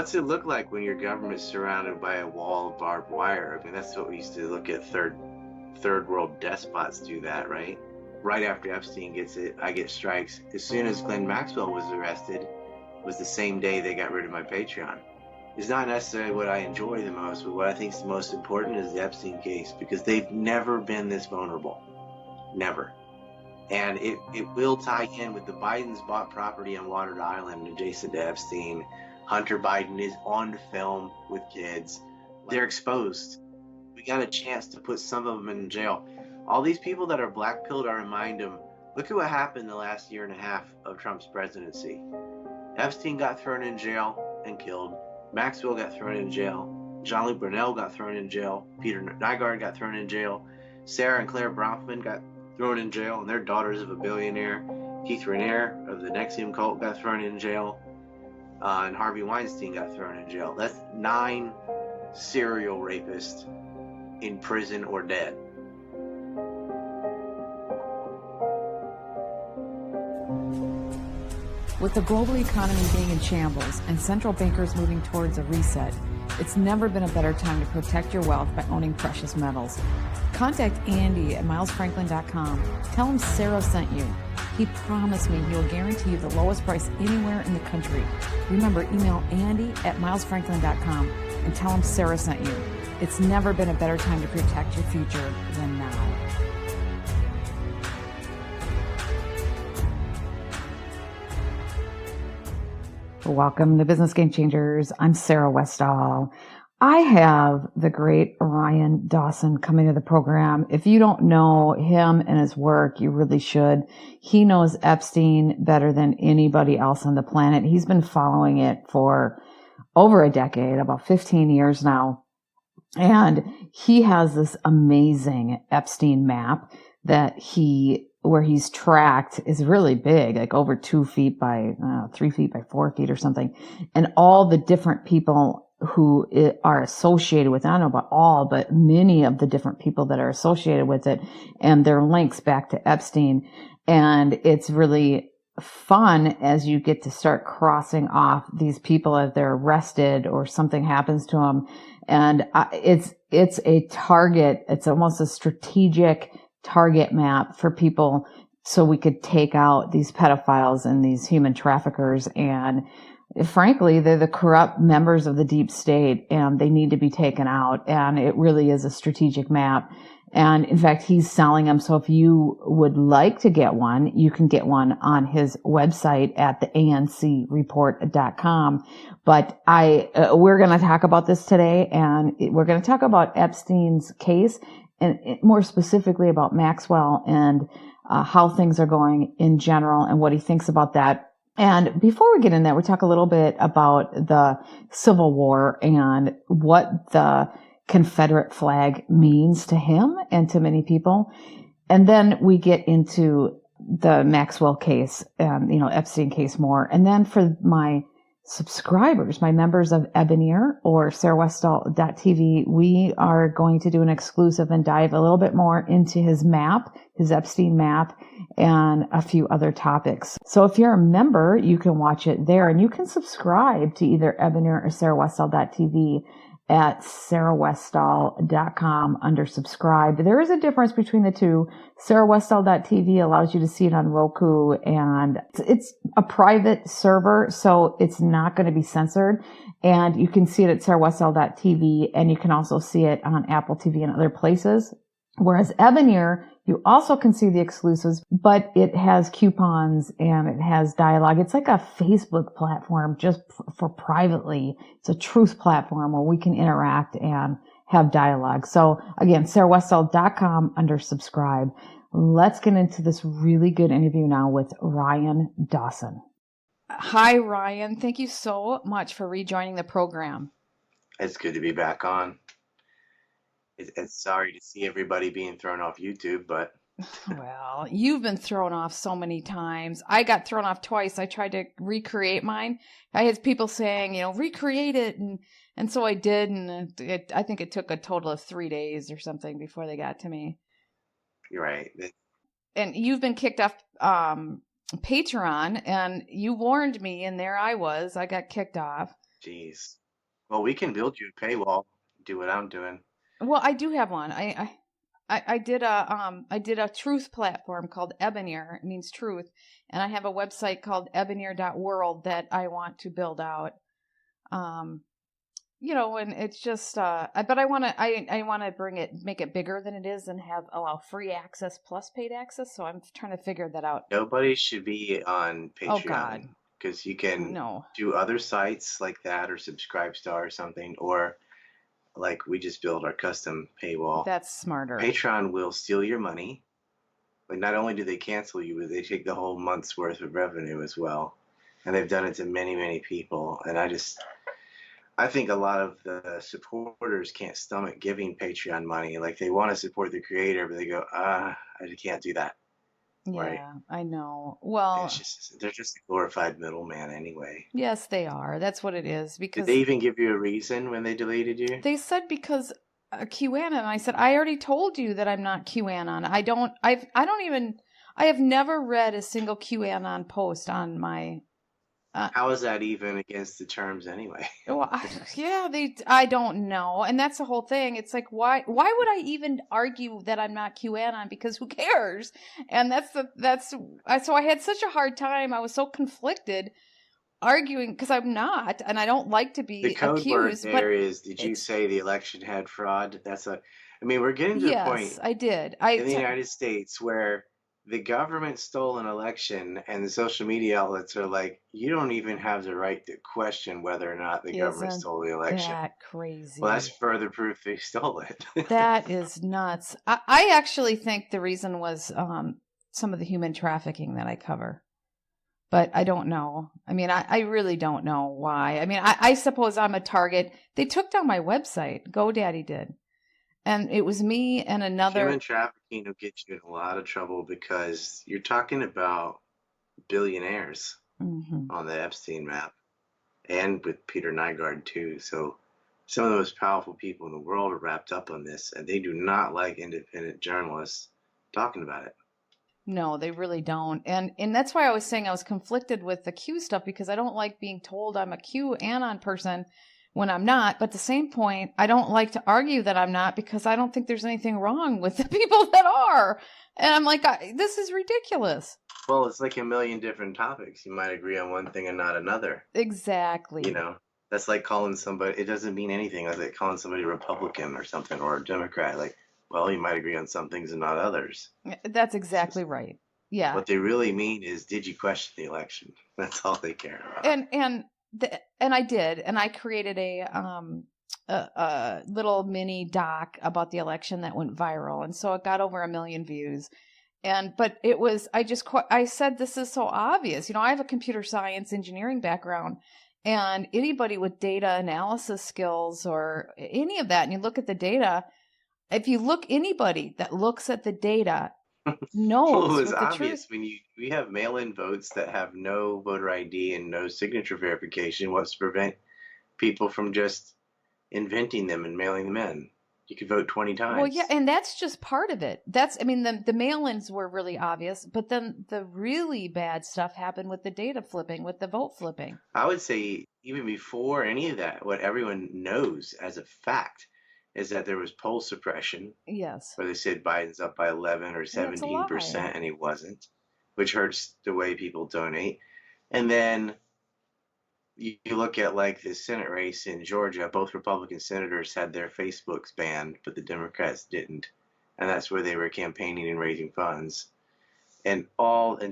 What's it look like when your government's surrounded by a wall of barbed wire? I mean, that's what we used to look at third world despots do that, right? Right after Epstein gets it, I get strikes. As soon as Glenn Maxwell was arrested, was the same day they got rid of my Patreon. It's not necessarily what I enjoy the most, but what I think is the most important is the Epstein case, because they've never been this vulnerable. Never. And it will tie in with the Bidens bought property on Water Island adjacent to Epstein. Hunter Biden is on film with kids. They're exposed. We got a chance to put some of them in jail. All these people that are black-pilled, I remind them, look at what happened the last year and a half of Trump's presidency. Epstein got thrown in jail and killed. Maxwell got thrown in jail. Jean-Luc Brunel got thrown in jail. Peter Nygaard got thrown in jail. Sarah and Claire Bronfman got thrown in jail, and they're daughters of a billionaire. Keith Raniere of the Nexium cult got thrown in jail. And Harvey Weinstein got thrown in jail. That's 9 serial rapists in prison or dead. With the global economy being in shambles and central bankers moving towards a reset, it's never been a better time to protect your wealth by owning precious metals. Contact Andy at milesfranklin.com. Tell him Sarah sent you. He promised me he'll guarantee you the lowest price anywhere in the country. Remember, email Andy at milesfranklin.com and tell him Sarah sent you. It's never been a better time to protect your future than now. Welcome to Business Game Changers. I'm Sarah Westall. I have the great Ryan Dawson coming to the program. If you don't know him and his work, you really should. He knows Epstein better than anybody else on the planet. He's been following it for over a decade, about 15 years now. And he has this amazing Epstein map that where he's tracked is really big, like over 2 feet by 3 feet by 4 feet or something. And all the different people who are associated with it, I don't know about all, but many of the different people that are associated with it, and their links back to Epstein. And it's really fun as you get to start crossing off these people as they're arrested or something happens to them. And it's a target. It's almost a strategic target map for people so we could take out these pedophiles and these human traffickers. And frankly, they're the corrupt members of the deep state and they need to be taken out. And it really is a strategic map. And in fact, he's selling them. So if you would like to get one, you can get one on his website at the ancreport.com. But we're going to talk about this today, and we're going to talk about Epstein's case, and more specifically about Maxwell and how things are going in general and what he thinks about that. And before we get in that, we talk a little bit about the Civil War and what the Confederate flag means to him and to many people. And then we get into the Maxwell case and, Epstein case more. And then for my subscribers, my members of Ebonier or sarahwestall.tv, we are going to do an exclusive and dive a little bit more into his map, his Epstein map, and a few other topics. So if you're a member, you can watch it there, and you can subscribe to either Ebonier or sarahwestall.tv at sarahwestall.com under subscribe. There is a difference between the two. sarahwestall.tv allows you to see it on Roku, and it's a private server, so it's not going to be censored. And you can see it at sarahwestall.tv, and you can also see it on Apple TV and other places. Whereas Ebonier, you also can see the exclusives, but it has coupons and it has dialogue. It's like a Facebook platform just for privately. It's a truth platform where we can interact and have dialogue. So again, sarahwestall.com under subscribe. Let's get into this really good interview now with Ryan Dawson. Hi, Ryan. Thank you so much for rejoining the program. It's good to be back on. It's sorry to see everybody being thrown off YouTube, but... Well, you've been thrown off so many times. I got thrown off twice. I tried to recreate mine. I had people saying, recreate it. And so I did. And I think it took a total of 3 days or something before they got to me. You're right. And you've been kicked off Patreon, and you warned me, and there I was. I got kicked off. Jeez. Well, we can build you a paywall. Do what I'm doing. Well, I do have one. I did a truth platform called Ebonier. It means truth, and I have a website called ebonier.world that I want to build out. And it's just but I want to make it bigger than it is and allow free access plus paid access. So I'm trying to figure that out. Nobody should be on Oh God. Patreon because you can No. do other sites like that or Subscribestar or something, or like we just build our custom paywall. That's smarter. Patreon will steal your money. Like, not only do they cancel you, but they take the whole month's worth of revenue as well. And they've done it to many, many people. And I think a lot of the supporters can't stomach giving Patreon money. Like, they want to support the creator, but they go, I can't do that. Yeah, right? I know. Well, they're just a glorified middleman anyway. Yes, they are. That's what it is. Did they even give you a reason when they deleted you? They said because QAnon. I said, I already told you that I'm not QAnon. I have never read a single QAnon post on my. How is that even against the terms anyway? Well, I don't know. And that's the whole thing. It's like, why would I even argue that I'm not QAnon? Because who cares? And so I had such a hard time. I was so conflicted arguing because I'm not, and I don't like to be accused. The code word there is, did you say the election had fraud? We're getting to a point. Yes, I did. In the United States where the government stole an election and the social media outlets are like, you don't even have the right to question whether or not the government stole the election. That crazy. Well, that's further proof they stole it. That is nuts. I actually think the reason was some of the human trafficking that I cover. But I don't know. I really don't know why. I suppose I'm a target. They took down my website. GoDaddy did. And it was me and another. Human trafficking will get you in a lot of trouble because you're talking about billionaires on the Epstein map, and with Peter Nygaard too. So some of the most powerful people in the world are wrapped up on this, and they do not like independent journalists talking about it. No, they really don't. And that's why I was saying I was conflicted with the Q stuff, because I don't like being told I'm a QAnon person when I'm not. But at the same point, I don't like to argue that I'm not, because I don't think there's anything wrong with the people that are. And I'm like, this is ridiculous. Well, it's like a million different topics. You might agree on one thing and not another. Exactly. That's like calling somebody, it doesn't mean anything. Like calling somebody a Republican or something, or a Democrat. Like, well, you might agree on some things and not others. That's exactly right. Yeah. What they really mean is, did you question the election? That's all they care about. And I did, and I created a little mini doc about the election that went viral, and so it got over 1 million views. But it was, I said, this is so obvious. I have a computer science engineering background, and anybody with data analysis skills or any of that, and you look at the data, if you anybody that looks at the data knows. Well, it's obvious when we have mail-in votes that have no voter ID and no signature verification. What's to prevent people from just inventing them and mailing them in? You could vote 20 times. Well, yeah, and that's just part of it. The mail-ins were really obvious, but then the really bad stuff happened with the data flipping, with the vote flipping. I would say even before any of that, what everyone knows as a fact is that there was poll suppression. Yes. Where they said Biden's up by 11 or 17%, and he wasn't, which hurts the way people donate. And then you look at like the Senate race in Georgia, both Republican senators had their Facebooks banned, but the Democrats didn't. And that's where they were campaigning and raising funds. And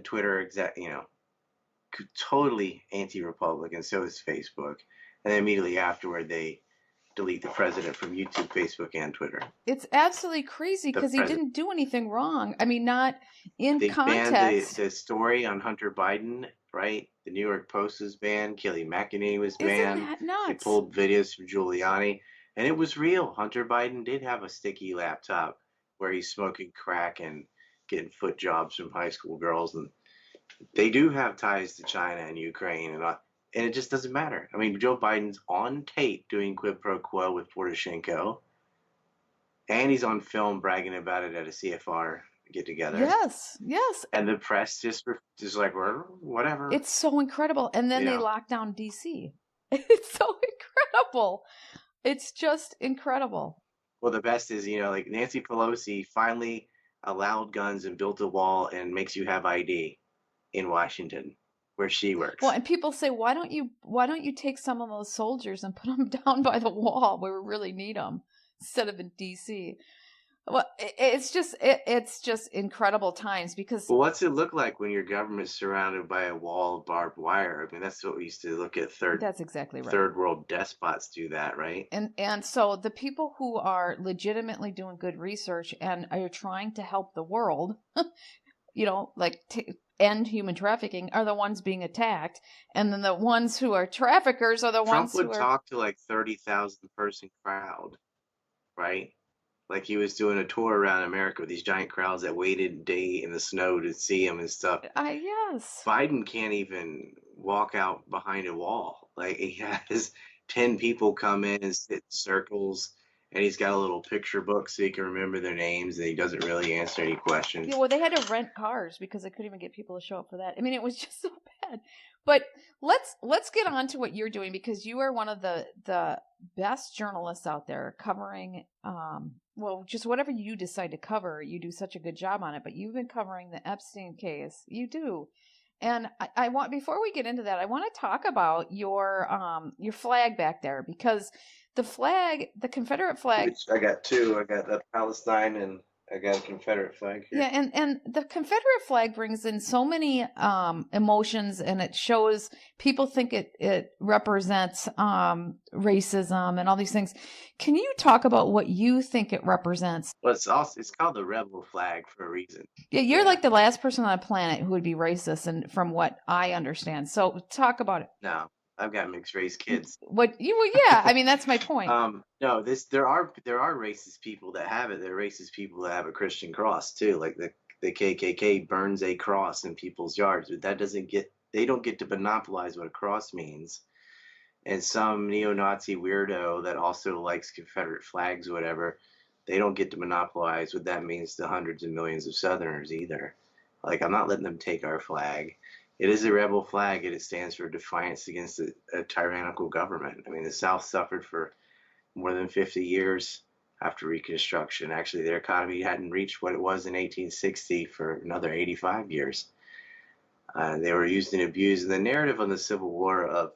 Twitter, totally anti-Republican, so is Facebook. And then immediately afterward, they delete the president from YouTube, Facebook, and Twitter. It's absolutely crazy because he didn't do anything wrong. Not in context. They banned the story on Hunter Biden, right? The New York Post was banned. Kelly McEnany was banned. Isn't that nuts? They pulled videos from Giuliani. And it was real. Hunter Biden did have a sticky laptop where he's smoking crack and getting foot jobs from high school girls. And they do have ties to China and Ukraine and it just doesn't matter. Joe Biden's on tape doing quid pro quo with Poroshenko, and he's on film bragging about it at a CFR get-together. Yes. And the press just like, whatever. It's so incredible. And then they locked down D.C. It's so incredible. It's just incredible. Well, the best is, like Nancy Pelosi finally allowed guns and built a wall and makes you have ID in Washington, where she Well, works. and people say, why don't you take some of those soldiers and put them down by the wall where we really need them instead of in D.C.? Well, it's just incredible times because Well, what's it look like when your government's surrounded by a wall of barbed wire? I mean, that's what we used to look at that's exactly right. third world despots do that, right? And so the people who are legitimately doing good research and are trying to help the world, like end human trafficking, are the ones being attacked, and then the ones who are traffickers are the Trump ones who would are. talk to like 30,000 person crowd, right? Like he was doing a tour around America with these giant crowds that waited a day in the snow to see him and stuff. Yes. Biden can't even walk out behind a wall. Like he has 10 people come in and sit in circles, and he's got a little picture book so he can remember their names, and he doesn't really answer any questions. Yeah, well, they had to rent cars because they couldn't even get people to show up for that. I mean, it was just so bad. But let's get on to what you're doing, because you are one of the best journalists out there covering just whatever you decide to cover. You do such a good job on it, but you've been covering the Epstein case. You do. And I want, before we get into that, I want to talk about your flag back there, because the flag, the Confederate flag. Which I got two. I got the Palestine and I got a Confederate flag here. Yeah, and the Confederate flag brings in so many emotions, and it shows, people think it represents racism and all these things. Can you talk about what you think it represents? Well, it's called the rebel flag for a reason. Yeah, you're like the last person on the planet who would be racist, and from what I understand. So talk about it. No, I've got mixed race kids. Yeah, I mean, that's my point. No, there are racist people that have it. There are racist people that have a Christian cross too. Like the KKK burns a cross in people's yards, but they don't get to monopolize what a cross means. And some neo-Nazi weirdo that also likes Confederate flags or whatever, they don't get to monopolize what that means to hundreds of millions of Southerners either. Like, I'm not letting them take our flag. It is a rebel flag, and it stands for defiance against a tyrannical government. I mean, the South suffered for more than 50 years after Reconstruction. Actually, their economy hadn't reached what it was in 1860 for another 85 years. They were used and abused. And the narrative on the Civil War of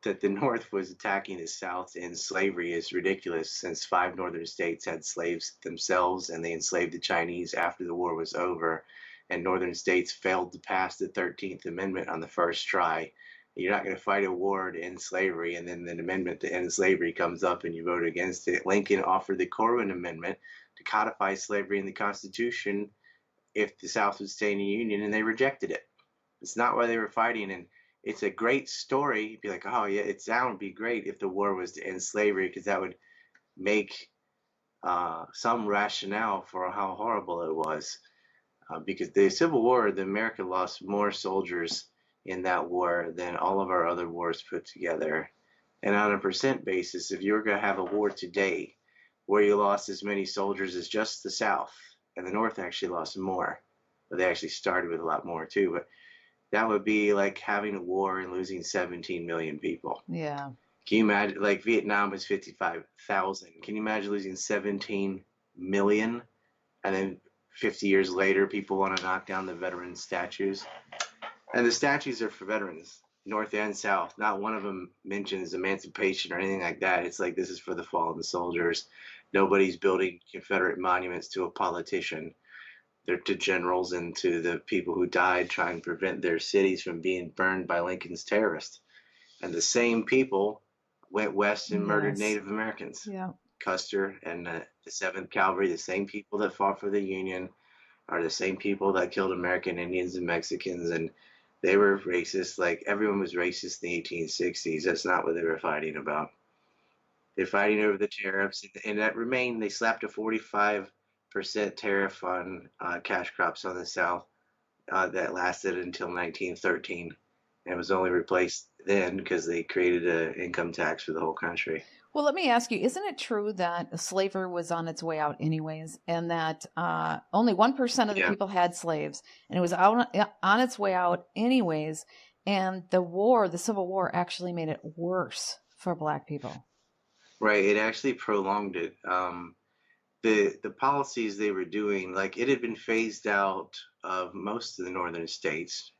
that the North was attacking the South in slavery is ridiculous, since 5 northern states had slaves themselves, and they enslaved the Chinese after the war was over, and northern states failed to pass the 13th Amendment on the first try. You're not going to fight a war to end slavery, and then the amendment to end slavery comes up and you vote against it. Lincoln offered the Corwin Amendment to codify slavery in the Constitution if the South would stay in the Union, and they rejected it. It's not why they were fighting, and it's a great story. You'd be like, oh yeah, that would be great if the war was to end slavery, because that would make some rationale for how horrible it was. Because the Civil War, America lost more soldiers in that war than all of our other wars put together. And on a percent basis, if you were going to have a war today where you lost as many soldiers as just the South, and the North actually lost more, but they actually started with a lot more too, but that would be like having a war and losing 17 million people. Yeah. Can you imagine, like Vietnam was 55,000. Can you imagine losing 17 million? And then 50 years later, people want to knock down the veteran statues. And the statues are for veterans, North and South. Not one of them mentions emancipation or anything like that. It's like, this is for the fallen soldiers. Nobody's building Confederate monuments to a politician. They're to generals and to the people who died trying to prevent their cities from being burned by Lincoln's terrorists. And the same people went west and murdered Native Americans. Yeah. Custer and the 7th Cavalry, the same people that fought for the Union, are the same people that killed American Indians and Mexicans, and they were racist. Like, everyone was racist in the 1860s. That's not what they were fighting about. They're fighting over the tariffs, and that remained. They slapped a 45% tariff on cash crops on the South that lasted until 1913. And it was only replaced then because they created an income tax for the whole country. Well, let me ask you, isn't it true that slavery was on its way out anyways, and that only 1% of the people had slaves, and it was on its way out anyways, And the Civil War actually made it worse for Black people. Right. It actually prolonged it. The policies they were doing, like it had been phased out of most of the northern states.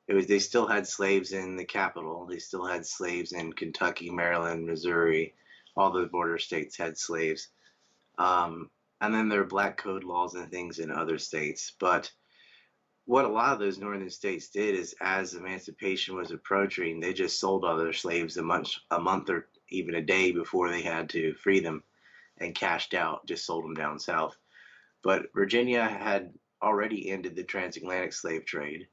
They still had slaves in the capital. They still had slaves in Kentucky, Maryland, Missouri. All the border states had slaves. And then there are black code laws and things in other states. But what a lot of those northern states did is, as emancipation was approaching, they just sold all their slaves a month or even a day before they had to free them, and cashed out, just sold them down south. But Virginia had already ended the transatlantic slave trade.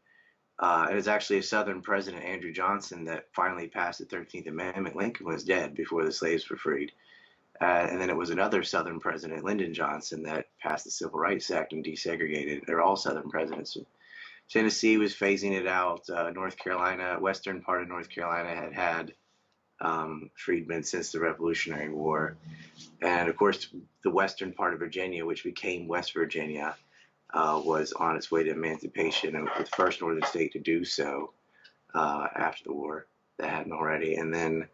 It was actually a Southern president, Andrew Johnson, that finally passed the 13th Amendment. Lincoln was dead before the slaves were freed. And then it was another Southern president, Lyndon Johnson, that passed the Civil Rights Act and desegregated. They're all Southern presidents. Tennessee was phasing it out. North Carolina, western part of North Carolina, had freedmen since the Revolutionary War. And of course, the western part of Virginia, which became West Virginia, was on its way to emancipation, and was the first northern state to do so after the war that hadn't already. And then,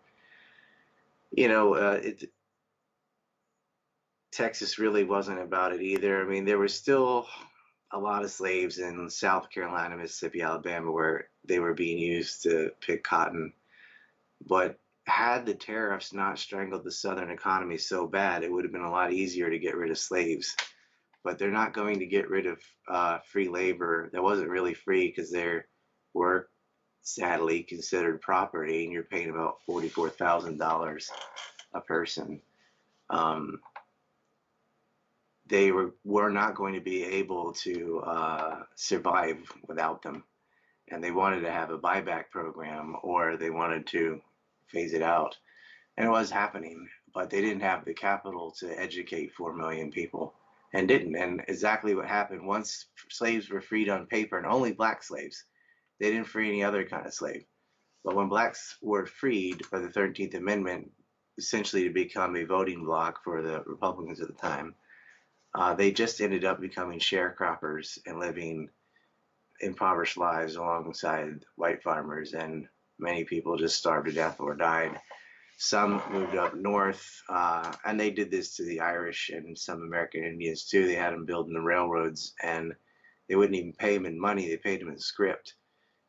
Texas really wasn't about it either. I mean, there were still a lot of slaves in South Carolina, Mississippi, Alabama, where they were being used to pick cotton. But had the tariffs not strangled the Southern economy so bad, it would have been a lot easier to get rid of slaves. But they're not going to get rid of free labor. That wasn't really free because they were sadly considered property, and you're paying about $44,000 a person. They were not going to be able to survive without them. And they wanted to have a buyback program, or they wanted to phase it out. And it was happening, but they didn't have the capital to educate 4 million people, and didn't. And exactly what happened, once slaves were freed on paper, and only black slaves, they didn't free any other kind of slave. But when blacks were freed by the 13th Amendment, essentially to become a voting bloc for the Republicans at the time, they just ended up becoming sharecroppers and living impoverished lives alongside white farmers, and many people just starved to death or died. Some moved up north, and they did this to the Irish and some American Indians too. They had them building the railroads, and they wouldn't even pay them in money. They paid them in scrip,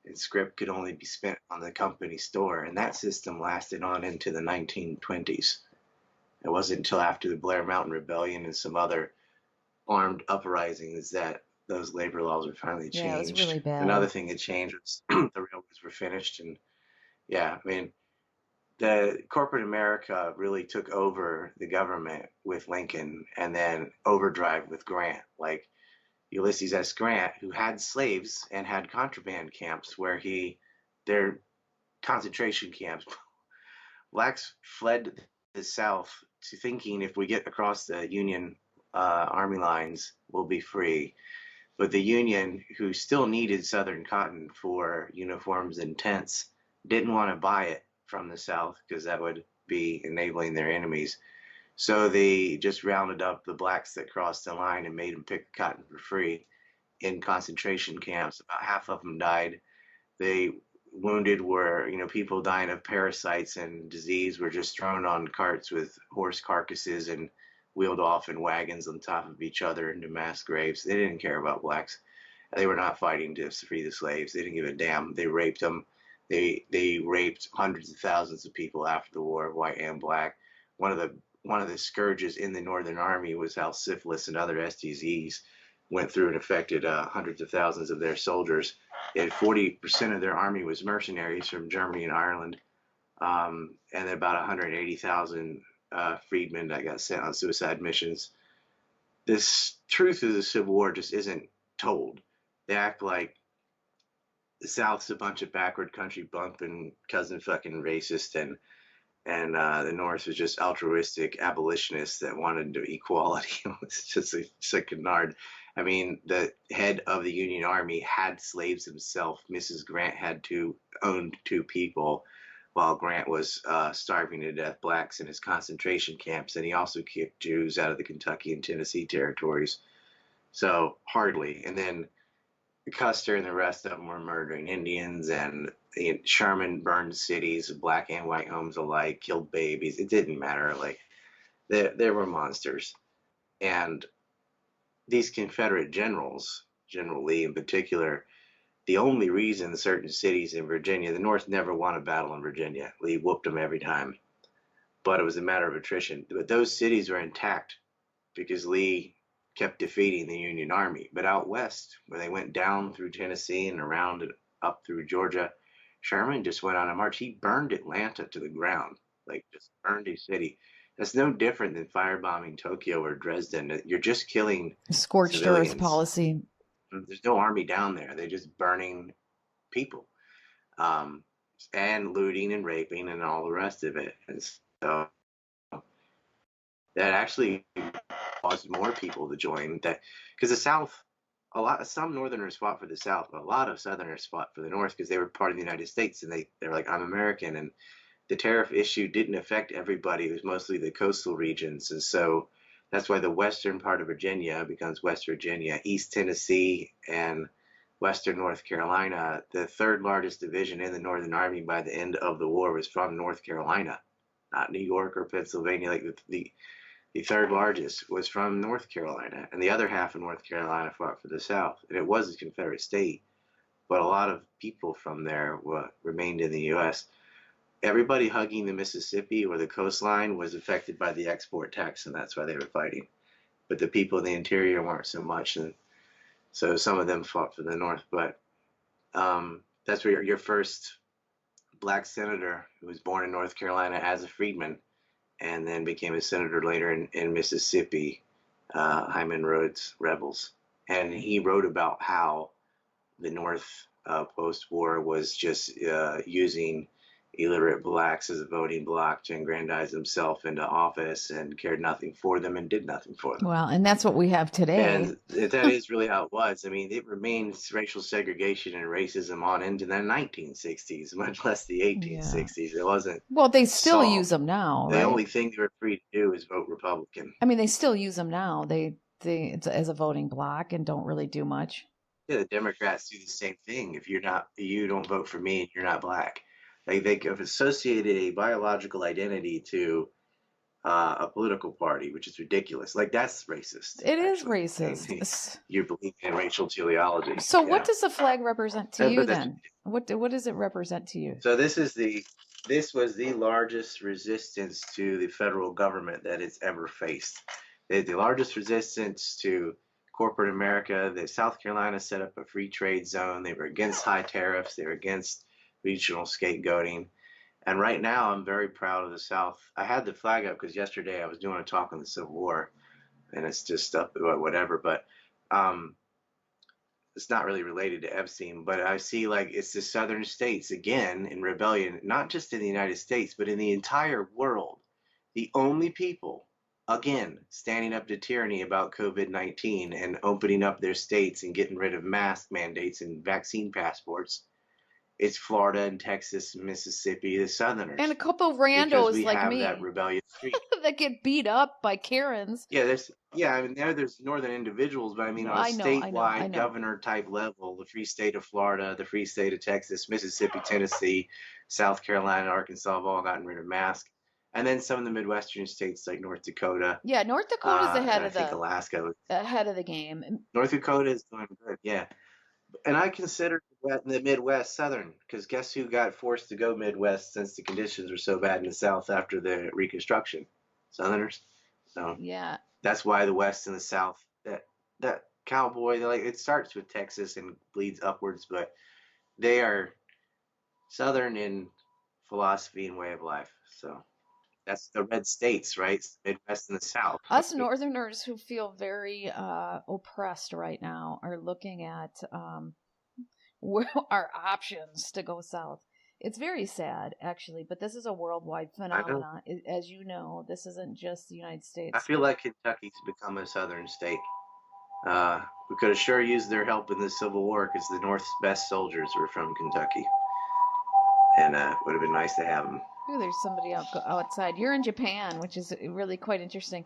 and scrip could only be spent on the company store. And that system lasted on into the 1920s. It wasn't until after the Blair Mountain Rebellion and some other armed uprisings that those labor laws were finally changed. Yeah, it was really bad. Another thing that changed was the railroads were finished, and yeah, I mean, the corporate America really took over the government with Lincoln, and then overdrive with Grant. Like Ulysses S. Grant, who had slaves and had contraband camps where their concentration camps. Blacks fled the South to thinking, if we get across the Union Army lines, we'll be free. But the Union, who still needed Southern cotton for uniforms and tents, didn't want to buy it from the South because that would be enabling their enemies. So they just rounded up the blacks that crossed the line and made them pick cotton for free in concentration camps. About half of them died. They wounded were, people dying of parasites and disease were just thrown on carts with horse carcasses and wheeled off in wagons on top of each other into mass graves. They didn't care about blacks. They were not fighting to free the slaves. They didn't give a damn. They raped them. They raped hundreds of thousands of people after the war, white and black. One of the scourges in the Northern Army was how syphilis and other STDs went through and affected hundreds of thousands of their soldiers. And 40% of their army was mercenaries from Germany and Ireland, and about 180,000 freedmen that got sent on suicide missions. This truth of the Civil War just isn't told. They act like the South's a bunch of backward country bumping cousin fucking racist, and the North was just altruistic abolitionists that wanted equality. It's just a canard. I mean, the head of the Union Army had slaves himself. Mrs. Grant owned two people, while Grant was starving to death blacks in his concentration camps, and he also kicked Jews out of the Kentucky and Tennessee territories. So hardly. And then Custer and the rest of them were murdering Indians, and Sherman burned cities, black and white homes alike, killed babies. It didn't matter. Like there were monsters, and these Confederate generals, General Lee in particular, the only reason certain cities in Virginia, the North never won a battle in Virginia. Lee whooped them every time, but it was a matter of attrition. But those cities were intact because Lee kept defeating the Union Army. But out west, where they went down through Tennessee and around and up through Georgia, Sherman just went on a march. He burned Atlanta to the ground, like just burned a city. That's no different than firebombing Tokyo or Dresden. You're just killing scorched civilians. earth policy. There's no army down there. They're just burning people, and looting and raping and all the rest of it. And so that actually caused more people to join, that because the South, some Northerners fought for the South, but a lot of Southerners fought for the North because they were part of the United States, and they're like, I'm American. And the tariff issue didn't affect everybody. It was mostly the coastal regions. And so that's why the western part of Virginia becomes West Virginia. East Tennessee and western North Carolina, the third largest division in the Northern Army by the end of the war was from North Carolina, not New York or Pennsylvania. Like the third largest was from North Carolina, and the other half of North Carolina fought for the South. And it was a Confederate state, but a lot of people from there remained in the U.S. Everybody hugging the Mississippi or the coastline was affected by the export tax, and that's why they were fighting. But the people in the interior weren't so much, and so some of them fought for the North. But that's where your first black senator, who was born in North Carolina as a freedman, and then became a senator later in Mississippi, Hyman Rhodes rebels. And he wrote about how the North post-war was just using illiterate blacks as a voting bloc to aggrandize himself into office, and cared nothing for them and did nothing for them. Well, and that's what we have today. And that is really how it was. I mean, it remains racial segregation and racism on into the 1960s, much less the 1860s. Yeah. It wasn't. Well, they still use them now. The right? only thing they were free to do is vote Republican. I mean, they still use them now. They as a voting bloc and don't really do much. Yeah, the Democrats do the same thing. If you don't vote for me, you're not black. They have associated a biological identity to a political party, which is ridiculous. Like, that's racist. It is racist. You're believing in racial teleology. So what does the flag represent to you then? What does it represent to you? So this was the largest resistance to the federal government that it's ever faced. The largest resistance to corporate America. The South Carolina set up a free trade zone. They were against high tariffs. They were against regional scapegoating. And right now, I'm very proud of the South. I had the flag up because yesterday I was doing a talk on the Civil War, and it's just stuff, whatever. But it's not really related to Epstein. But I see, like, it's the southern states again in rebellion, not just in the United States, but in the entire world. The only people, again, standing up to tyranny about COVID-19 and opening up their states and getting rid of mask mandates and vaccine passports. It's Florida and Texas, Mississippi, the Southerners. And a couple of randos like me that rebellious streak. that get beat up by Karens. I mean, there's northern individuals, but I mean on a statewide governor type level, the free state of Florida, the free state of Texas, Mississippi, Tennessee, South Carolina, Arkansas have all gotten rid of masks. And then some of the Midwestern states like North Dakota. Yeah, North Dakota's Alaska ahead of the game. North Dakota is doing good, yeah. And I consider the Midwest Southern, because guess who got forced to go Midwest since the conditions were so bad in the South after the Reconstruction? Southerners. So yeah, that's why the West and the South, that cowboy, it starts with Texas and bleeds upwards, but they are Southern in philosophy and way of life. So that's the red states, right? It's the Midwest and the South. Us Northerners who feel very oppressed right now are looking at our options to go south. It's very sad, actually, but this is a worldwide phenomenon. As you know, this isn't just the United States. I feel like Kentucky's become a southern state. We could have sure used their help in the Civil War because the North's best soldiers were from Kentucky. And it would have been nice to have them. Ooh, there's somebody outside. You're in Japan, which is really quite interesting.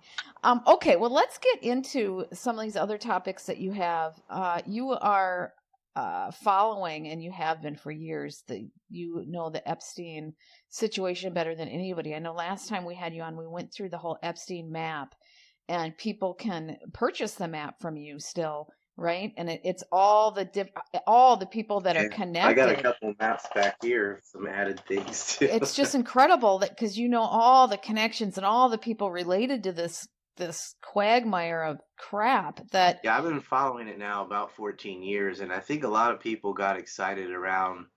Okay, well, let's get into some of these other topics that you have. You are following, and you have been for years, that you know the Epstein situation better than anybody. I know last time we had you on, we went through the whole Epstein map, and people can purchase the map from you still, right? And it's all the people that are Yeah, I got a connected. couple maps back here, some added things too. It's just incredible that because you know all the connections and all the people related to this quagmire of crap that Yeah, I've been following it now about 14 years, and I think a lot of people got excited around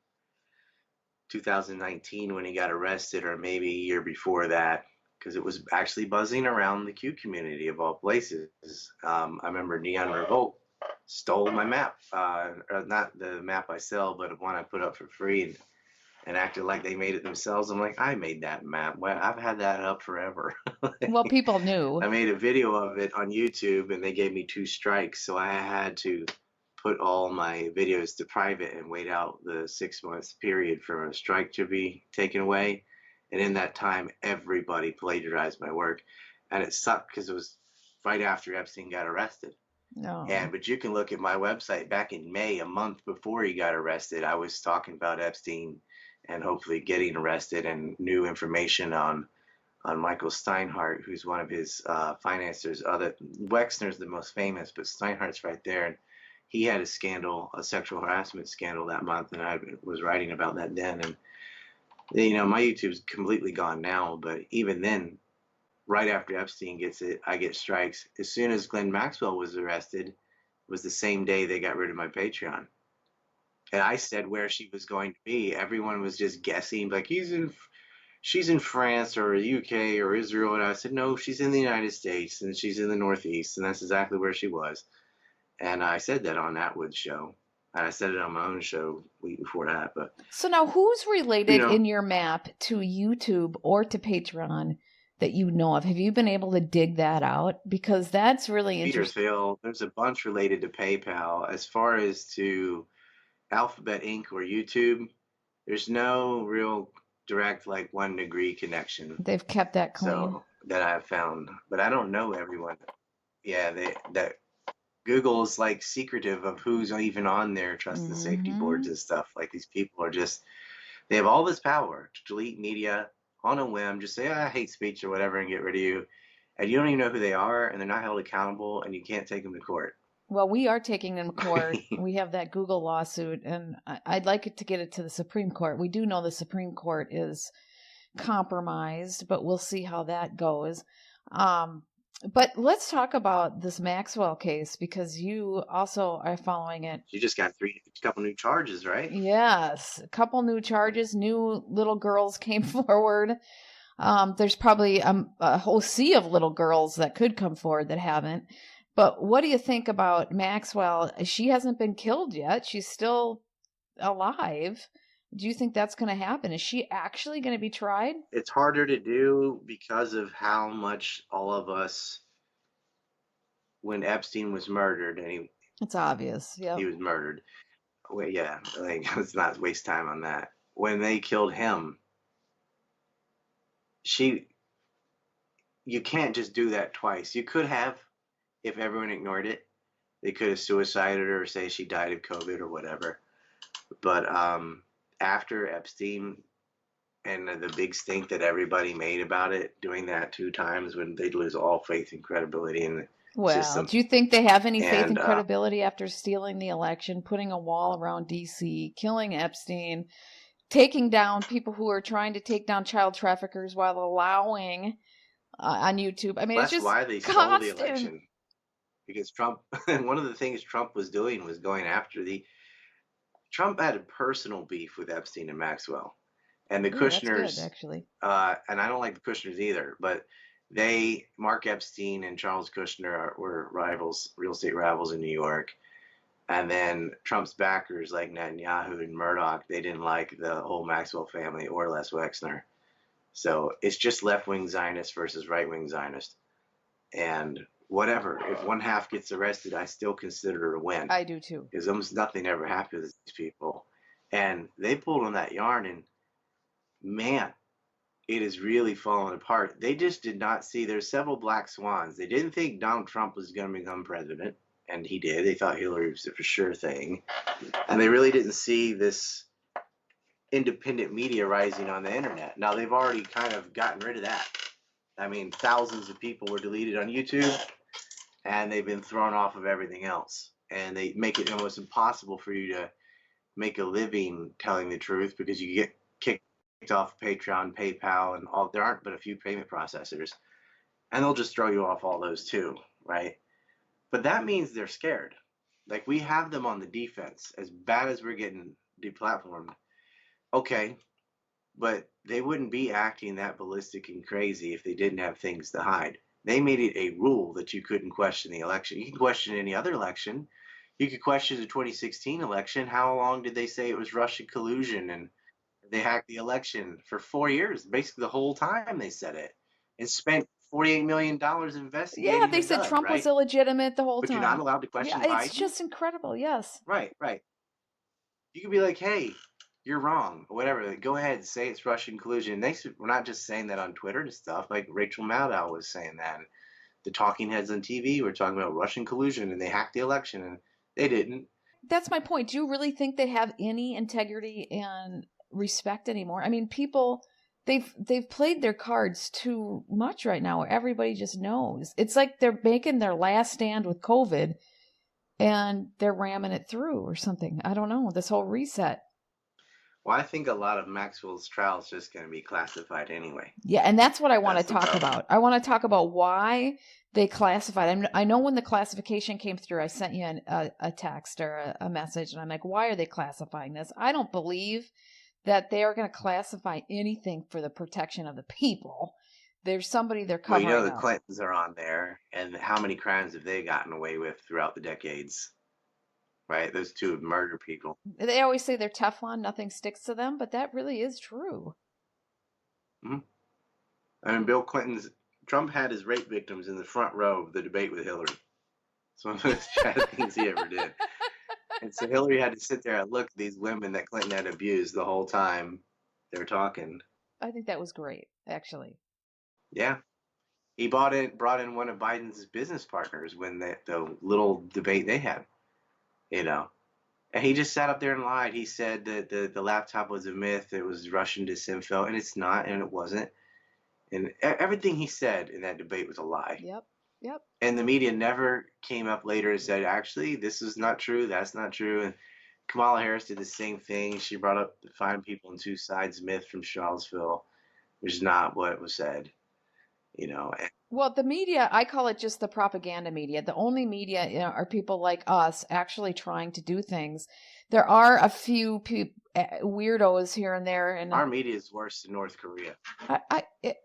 2019 when he got arrested, or maybe a year before that, because it was actually buzzing around the Q community of all places. I remember Neon Revolt stole my map, not the map I sell, but one I put up for free, and acted like they made it themselves. I'm like, I made that map. Well, I've had that up forever. well, people knew. I made a video of it on YouTube, and they gave me 2 strikes, so I had to put all my videos to private and wait out the 6 months period for a strike to be taken away. And in that time, everybody plagiarized my work, and it sucked because it was right after Epstein got arrested. No. But you can look at my website back in May, a month before he got arrested. I was talking about Epstein and hopefully getting arrested, and new information on Michael Steinhardt, who's one of his financiers. Wexner's the most famous, but Steinhardt's right there. And he had a scandal, a sexual harassment scandal that month, and I was writing about that then. And my YouTube's completely gone now, but even then, right after Epstein gets it, I get strikes. As soon as Glenn Maxwell was arrested, was the same day they got rid of my Patreon. And I said where she was going to be. Everyone was just guessing, like she's in France or UK or Israel. And I said, no, she's in the United States, and she's in the Northeast. And that's exactly where she was. And I said that on Atwood's show. And I said it on my own show week before that. But So now who's related in your map to YouTube or to Patreon that you know of? Have you been able to dig that out? Because that's really Peter interesting. Thiel, there's a bunch related to PayPal. As far as to Alphabet Inc. or YouTube, there's no real direct, like, 1 degree connection. They've kept that clean. So that I've found, but I don't know everyone. Yeah, that Google is like secretive of who's even on their trust and safety boards and stuff. Like, these people are just, they have all this power to delete media on a whim, just say, I hate speech or whatever, and get rid of you. And you don't even know who they are, and they're not held accountable, and you can't take them to court. Well, we are taking them to court. We have that Google lawsuit, and I'd like it to get it to the Supreme Court. We do know the Supreme Court is compromised, but we'll see how that goes. But let's talk about this Maxwell case, because you also are following it. You just got a couple new charges, right? Yes, a couple new charges. New little girls came forward. There's probably a whole sea of little girls that could come forward that haven't. But what do you think about Maxwell? She hasn't been killed yet. She's still alive. Do you think that's going to happen? Is she actually going to be tried? It's harder to do because of how much all of us, when Epstein was murdered, and it's obvious. Yeah, he was murdered. Well, yeah, like, let's not waste time on that. When they killed him, you can't just do that twice. You could have, if everyone ignored it. They could have suicided her or say she died of COVID or whatever. But after Epstein and the big stink that everybody made about it, doing that 2 times, when they'd lose all faith and credibility in the system. Do you think they have any faith and credibility after stealing the election, putting a wall around D.C., killing Epstein, taking down people who are trying to take down child traffickers while allowing on YouTube? I mean, that's it's just why they stole the election. Because Trump, one of the things Trump was doing was going after Trump had a personal beef with Epstein and Maxwell. And the Kushners, that's good, actually. And I don't like the Kushners either, but Mark Epstein and Charles Kushner were rivals, real estate rivals in New York. And then Trump's backers, like Netanyahu and Murdoch, they didn't like the whole Maxwell family or Les Wexner. So it's just left-wing Zionist versus right-wing Zionist. And whatever, if one half gets arrested, I still consider it a win. I do too. Because almost nothing ever happens to these people. And they pulled on that yarn, and man, it is really falling apart. They just did not see, there's several black swans. They didn't think Donald Trump was going to become president. and he did. They thought Hillary was the for sure thing, and they really didn't see this independent media rising on the internet. Now they've already kind of gotten rid of that. I mean, thousands of people were deleted on YouTube, and they've been thrown off of everything else. And they make it almost impossible for you to make a living telling the truth, because you get kicked off Patreon, PayPal, and all. There aren't but a few payment processors, and they'll just throw you off all those too, right? But that means they're scared. Like, we have them on the defense. As bad as we're getting deplatformed, okay, but they wouldn't be acting that ballistic and crazy if they didn't have things to hide. They made it a rule that you couldn't question the election. You can question any other election. You could question the 2016 election. How long did they say it was Russian collusion and they hacked the election? For 4 years, basically the whole time they said it, and spent $48 million investigating. Yeah, they said Trump was illegitimate the whole time. But you're not allowed to question Biden. Yeah, it's just incredible. Yes. Right. You could be like, hey, you're wrong, or whatever. Go ahead and say it's Russian collusion. We're not just saying that on Twitter and stuff. Like Rachel Maddow was saying that. The talking heads on TV were talking about Russian collusion, and they hacked the election, and they didn't. That's my point. Do you really think they have any integrity and respect anymore? I mean, people, they've played their cards too much right now. Everybody just knows. It's like they're making their last stand with COVID, and they're ramming it through or something. I don't know. This whole reset. Well, I think a lot of Maxwell's trial is just going to be classified anyway. Yeah, and that's what I want to talk about. I want to talk about why they classified. I know when the classification came through, I sent you a text or a message, and I'm like, why are they classifying this? I don't believe that they are going to classify anything for the protection of the people. There's somebody they're covering. Well, you know, the Clintons are on there, and how many crimes have they gotten away with throughout the decades? Right? Those two have murdered people. They always say they're Teflon, nothing sticks to them, but that really is true. Mm-hmm. I mean, Trump had his rape victims in the front row of the debate with Hillary. It's one of the most tragic things he ever did. And so Hillary had to sit there and look at these women that Clinton had abused the whole time they were talking. I think that was great, actually. Yeah. He brought in one of Biden's business partners when the little debate they had. You know, and he just sat up there and lied. He said that the laptop was a myth. It was Russian disinfo, and it's not, and it wasn't. And everything he said in that debate was a lie. Yep. And the media never came up later and said, actually, this is not true. That's not true. And Kamala Harris did the same thing. She brought up the find people on two sides myth from Charlottesville, which is not what was said. You know. Well, the media, I call it just the propaganda media. The only media are people like us actually trying to do things. There are a few weirdos here and there. And our media is worse than North Korea.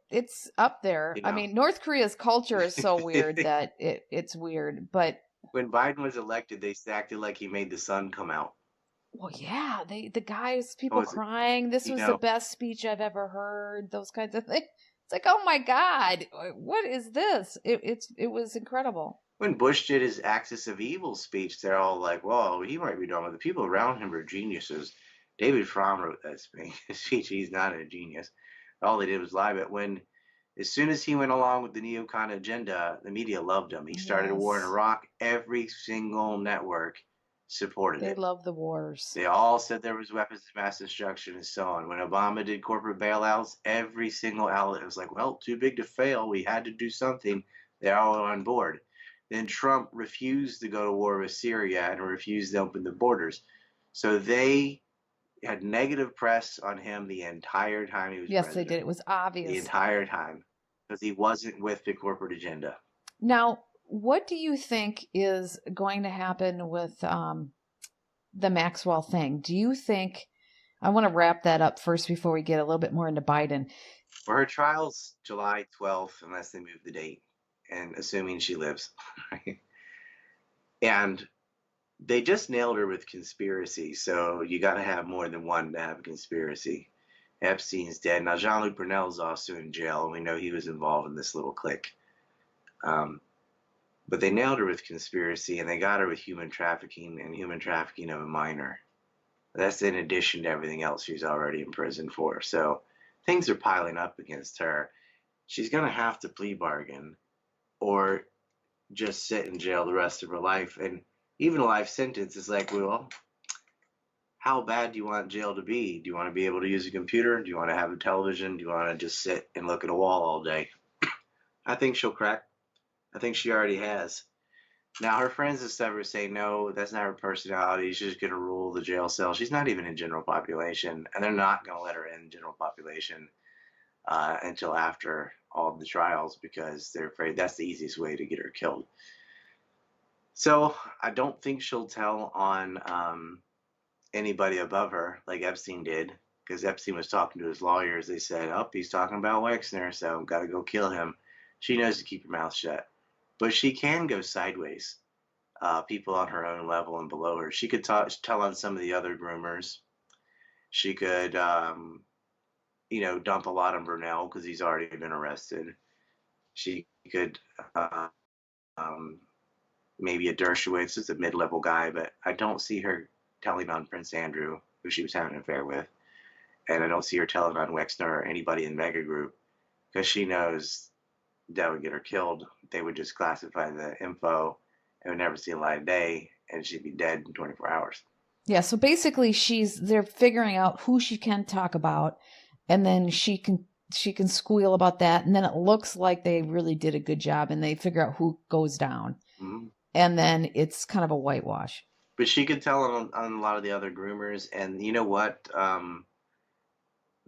It's up there. You know? I mean, North Korea's culture is so weird that it's weird. But when Biden was elected, they acted like he made the sun come out. Well, yeah, the guys, people crying. This was the best speech I've ever heard. Those kinds of things. It's like, oh my God, what is this? It was incredible. When Bush did his Axis of Evil speech, they're all like, well, he might be dumb, but the people around him are geniuses. David Fromm wrote that speech. He's not a genius. All they did was lie. But as soon as he went along with the neocon agenda, the media loved him. He started a war in Iraq. Every single network supported it. They love the wars. They all said there was weapons of mass destruction and so on. When Obama did corporate bailouts, every single outlet was like, well, too big to fail. We had to do something. They're all on board. Then Trump refused to go to war with Syria and refused to open the borders. So they had negative press on him the entire time he was president. They did. It was obvious. The entire time. Because he wasn't with the corporate agenda. Now, what do you think is going to happen with the Maxwell thing? Do you think, I want to wrap that up first before we get a little bit more into Biden. Well, her trial's July 12th, unless they move the date, and assuming she lives. And they just nailed her with conspiracy, so you got to have more than one to have a conspiracy. Epstein's dead. Now, Jean-Luc Brunel's also in jail, and we know he was involved in this little clique. But they nailed her with conspiracy, and they got her with human trafficking and human trafficking of a minor. That's in addition to everything else she's already in prison for. So things are piling up against her. She's going to have to plea bargain, or just sit in jail the rest of her life. And even a life sentence is like, well, how bad do you want jail to be? Do you want to be able to use a computer? Do you want to have a television? Do you want to just sit and look at a wall all day? I think she'll crack. I think she already has. Now, her friends and stuff are saying, no, that's not her personality. She's just going to rule the jail cell. She's not even in general population, and they're not going to let her in general population until after all the trials because they're afraid that's the easiest way to get her killed. So I don't think she'll tell on anybody above her like Epstein did, because Epstein was talking to his lawyers. They said, oh, he's talking about Wexner, so got to go kill him. She knows to keep her mouth shut. But she can go sideways. People on her own level and below her. She could tell on some of the other groomers. She could, dump a lot on Burnell because he's already been arrested. She could maybe a Dershowitz is a mid-level guy, but I don't see her telling on Prince Andrew, who she was having an affair with. And I don't see her telling on Wexner or anybody in Mega Group because she knows that would get her killed. They would just classify the info and would never see a light of day, and she'd be dead in 24 hours. Yeah, so basically they're figuring out who she can talk about, and then she can squeal about that, and then it looks like they really did a good job, and they figure out who goes down. Mm-hmm. And then it's kind of a whitewash. But she could tell on a lot of the other groomers, and you know what?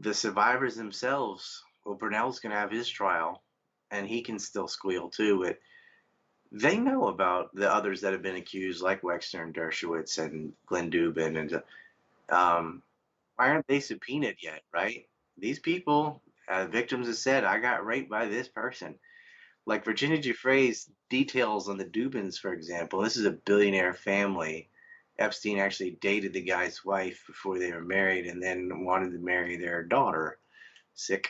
The survivors themselves, well, Burnell's going to have his trial, and he can still squeal too, but they know about the others that have been accused, like Wexner and Dershowitz and Glenn Dubin, and why aren't they subpoenaed yet, right? These people, victims have said, I got raped by this person. Like Virginia Giuffre's details on the Dubins, for example, this is a billionaire family. Epstein actually dated the guy's wife before they were married and then wanted to marry their daughter. Sick.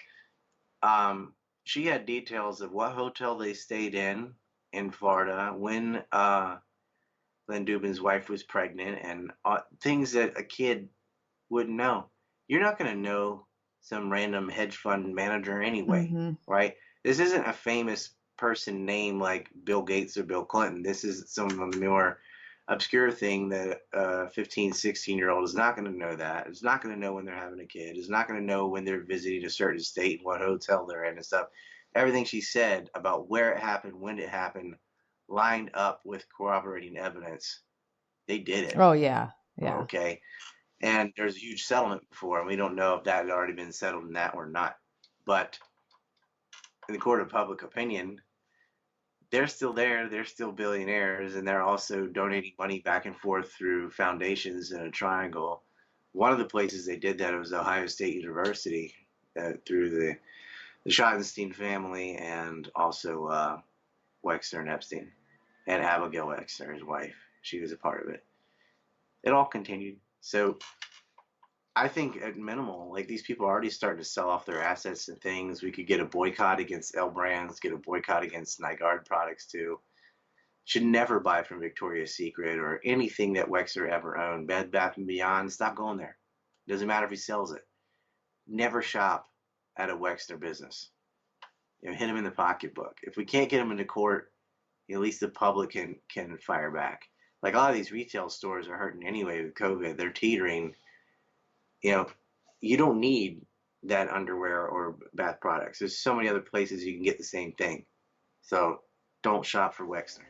She had details of what hotel they stayed in Florida when Glenn Dubin's wife was pregnant and things that a kid wouldn't know. You're not going to know some random hedge fund manager anyway, mm-hmm. right? This isn't a famous person name like Bill Gates or Bill Clinton. This is some of the more obscure thing that a 15, 16-year-old is not going to know that. Is not going to know when they're having a kid. Is not going to know when they're visiting a certain state, what hotel they're in and stuff. Everything she said about where it happened, when it happened, lined up with corroborating evidence. They did it. Oh, yeah. Yeah. Okay. And there's a huge settlement before, and we don't know if that had already been settled in that or not. But in the court of public opinion, they're still there. They're still billionaires, and they're also donating money back and forth through foundations in a triangle. One of the places they did that was Ohio State University through the Schottenstein family and also Wexner and Epstein and Abigail Wexner, his wife. She was a part of it. It all continued. So I think at minimal, like these people are already starting to sell off their assets and things. We could get a boycott against L Brands, get a boycott against Nygaard products too. Should never buy from Victoria's Secret or anything that Wexner ever owned. Bed Bath & Beyond, stop going there. Doesn't matter if he sells it. Never shop at a Wexner business. Hit him in the pocketbook. If we can't get him into court, at least the public can fire back. Like a lot of these retail stores are hurting anyway with COVID. They're teetering. You don't need that underwear or bath products. There's so many other places you can get the same thing. So don't shop for Wexner.